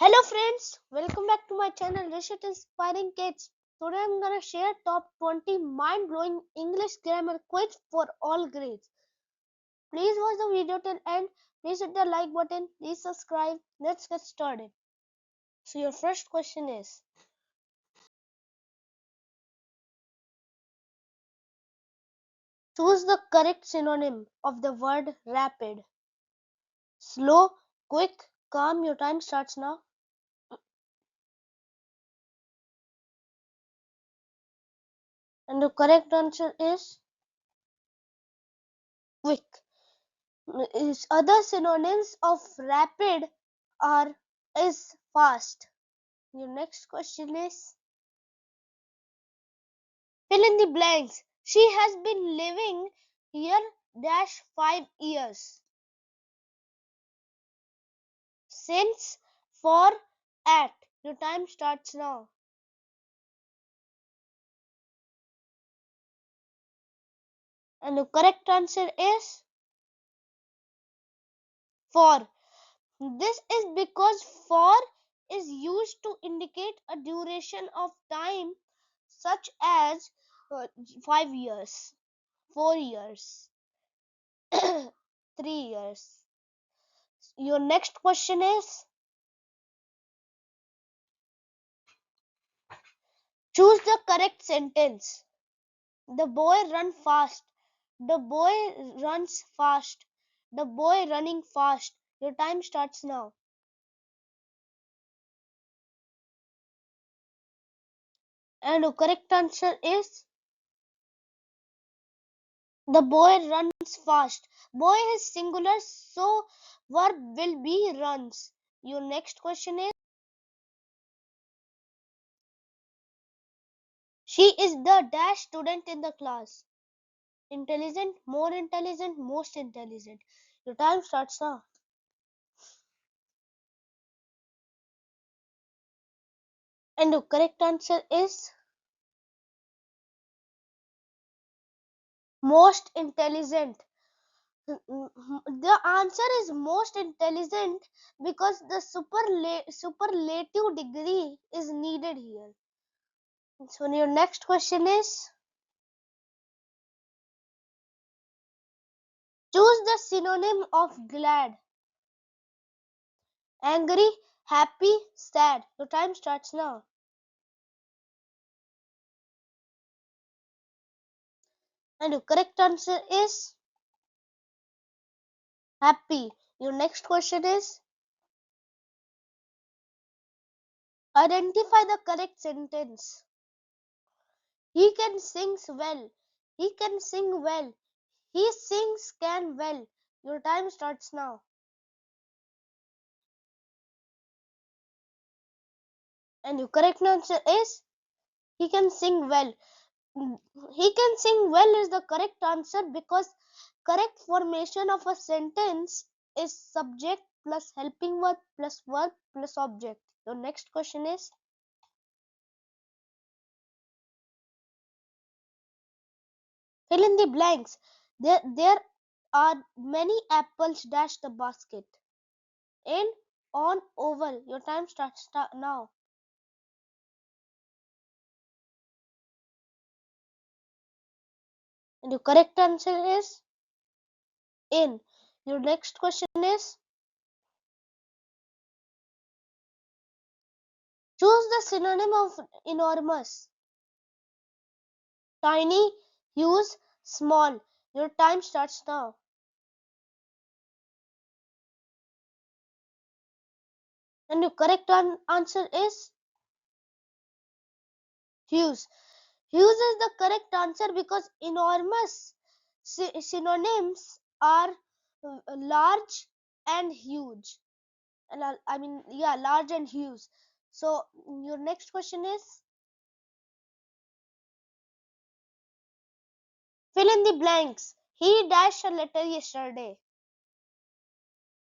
Hello friends, welcome back to my channel RishitInspiringKids. Today I'm gonna share top 20 mind-blowing English grammar quiz for all grades. Please watch the video till end. Please hit the like button. Please subscribe. Let's get started. So your first question is: choose the correct synonym of the word rapid. Slow, quick, calm. Your time starts now. And the correct answer is quick. Other synonyms of rapid are is fast. Your next question is fill in the blanks. She has been living here dash 5 years. Since, for, at. Your time starts now. And the correct answer is for. This is because for is used to indicate a duration of time such as 5 years, 4 years, 3 years. Your next question is choose the correct sentence. The boy run fast. The boy runs fast. The boy running fast. Your time starts now. And the correct answer is the boy runs fast. Boy is singular, so verb will be runs. Your next question is she is the dash student in the class. Intelligent, more intelligent, most intelligent. Your time starts now. And the correct answer is most intelligent. The answer is most intelligent because the superlative degree is needed here. So your next question is choose the synonym of glad. Angry, happy, sad. Your time starts now. And the correct answer is happy. Your next question is identify the correct sentence. He can sing well. He can sing well. He sings can well. Your time starts now. And the correct answer is he can sing well. He can sing well is the correct answer because correct formation of a sentence is subject plus helping verb plus object. Your next question is fill in the blanks. There are many apples dash the basket. In, on, oval. Your time starts now. And the correct answer is in. Your next question is choose the synonym of enormous. Tiny, huge, small. Your time starts now. And the correct answer is huge. Huge is the correct answer because enormous synonyms are large and huge. Large and huge. So your next question is fill in the blanks. He dashed a letter yesterday.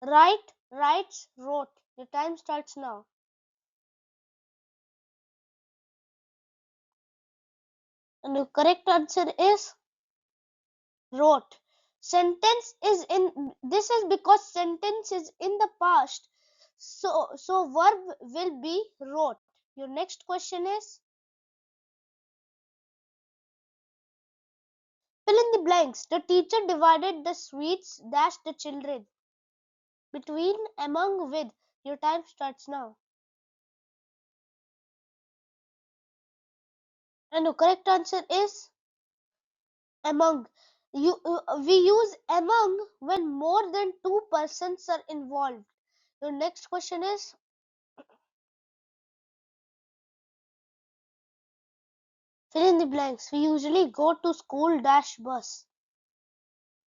Write, writes, wrote. Your time starts now. And the correct answer is wrote. Sentence is in this is because sentence is in the past. So verb will be wrote. Your next question is fill in the blanks. The teacher divided the sweets dash the children between, among, with. Your time starts now. And the correct answer is among. We use among when more than two persons are involved. Your next question is fill in the blanks. We usually go to school dash bus.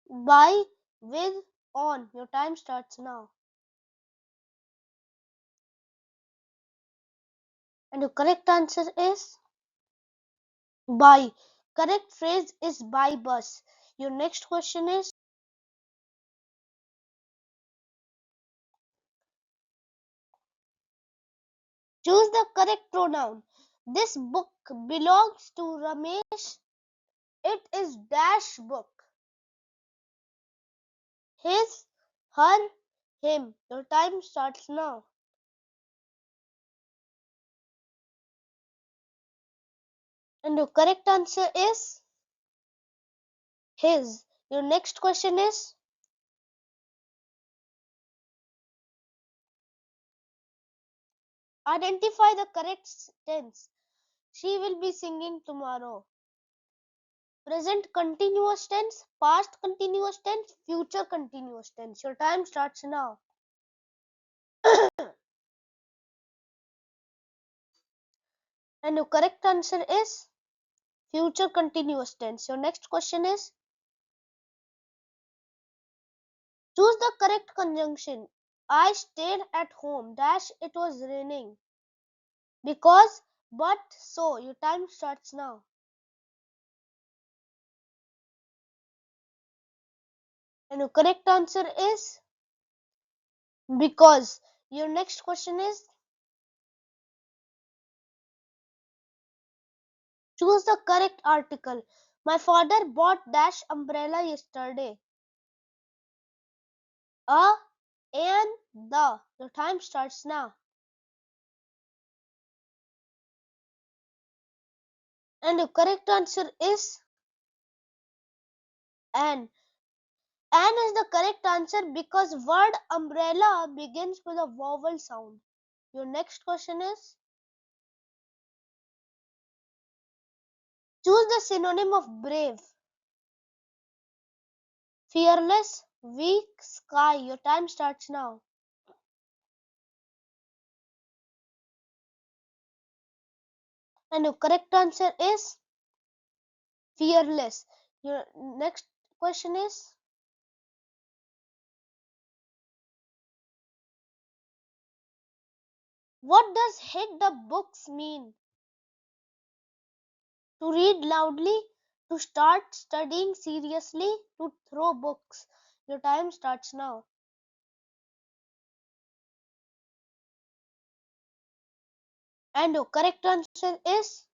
By, with, on. Your time starts now. And the correct answer is by. Correct phrase is by bus. Your next question is choose the correct pronoun. This book belongs to Ramesh. It is dash book. His, her, him. Your time starts now. And the correct answer is his. Your next question is identify the correct tense. She will be singing tomorrow. Present continuous tense, past continuous tense, future continuous tense. Your time starts now. And your correct answer is future continuous tense. Your next question is choose the correct conjunction. I stayed at home dash it was raining. Because, but, so. Your time starts now. And your correct answer is because. Your next question is choose the correct article. My father bought dash umbrella yesterday. A and the. Your time starts now. And the correct answer is an. An is the correct answer because word umbrella begins with a vowel sound. Your next question is choose the synonym of brave. Fearless, weak, sky. Your time starts now. And the correct answer is fearless. Your next question is what does hit the books mean? To read loudly, to start studying seriously, to throw books. Your time starts now. And the correct answer is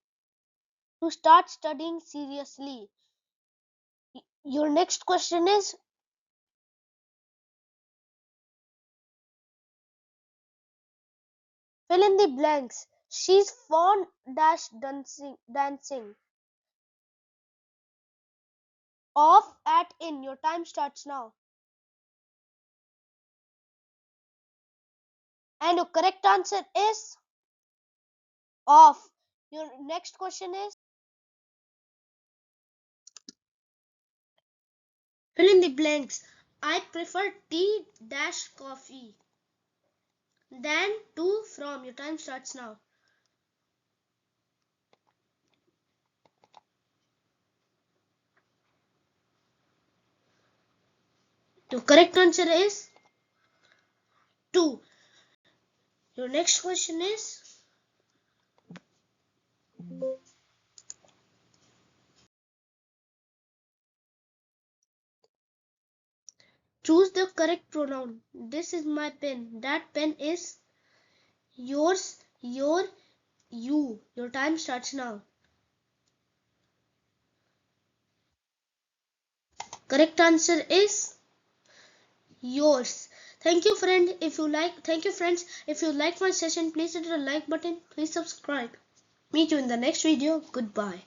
to start studying seriously. Your next question is fill in the blanks. She's fond dash dancing. Off at in. Your time starts now. And the correct answer is off. Your next question is fill in the blanks. I prefer tea dash coffee than to from. Your time starts now. The correct answer is to. Your next question is choose the correct pronoun. This is my pen. That pen is yours, your, you. Your time starts now. Correct answer is yours. Thank you friends. If you like my session, please hit the like button. Please subscribe. Meet you in the next video. Goodbye.